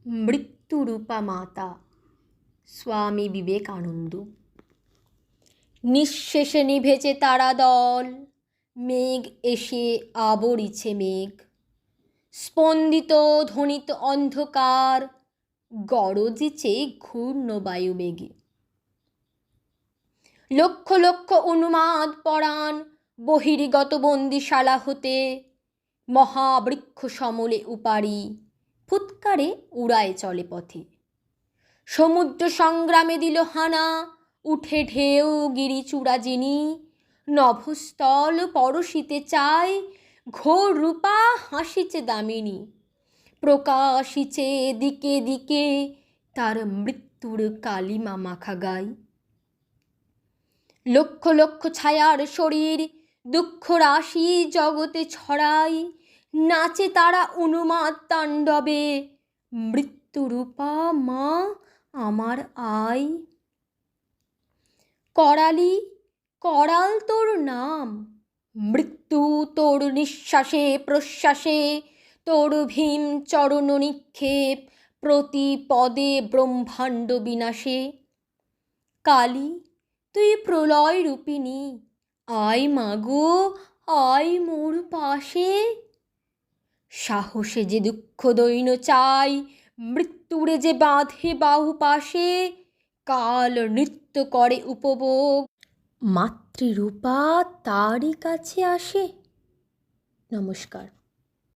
মৃত্যুরূপা মাতা স্বামী বিবেকানন্দ। নিঃশেষে নিভেছে তারা দল, মেঘ এসে আবরিছে মেঘ। স্পন্দিত ধ্বনিত অন্ধকার, গরজিছে ঘূর্ণ বায়ুবেগে। লক্ষ লক্ষ উন্মাদ পরাণ বহির্গত বন্দিশালা হতে মহাবৃক্ষ সমলে উপারি ফুৎকারে উড়ায় চলে পথে। সমুদ্র সংগ্রামে দিল হানা, উঠে ঢেউ গিরিচূড়া যিনি। নভস্থল পরশিতে চায়, ঘোর রূপা হাসিছে দামিনী। প্রকাশিছে দিকে দিকে তার মৃত্যুর কালিমা মাখা গায়। লক্ষ লক্ষ ছায়ার শরীর দুঃখ রাশি জগতে ছড়ায়। নাচে তারা উন্মাদ তাণ্ডবে, মৃত্যুরূপা মা আমার আয়। করালি করাল তোর নাম, মৃত্যু তোর নিঃশ্বাসে প্রশ্বাসে। তোর ভীম চরণ নিক্ষেপ, প্রতি পদে ব্রহ্মাণ্ড বিনাশে। কালী তুই প্রলয় রূপিণী, আয় মাগো আয় মোর পাশে। সাহসে যে দুঃখ দৈন্য চাই, মৃত্যুরে যে বাঁধে বাহু পাশে। কাল নৃত্য করে উপভোগ, মাতৃরূপা তারই কাছে আসে। নমস্কার।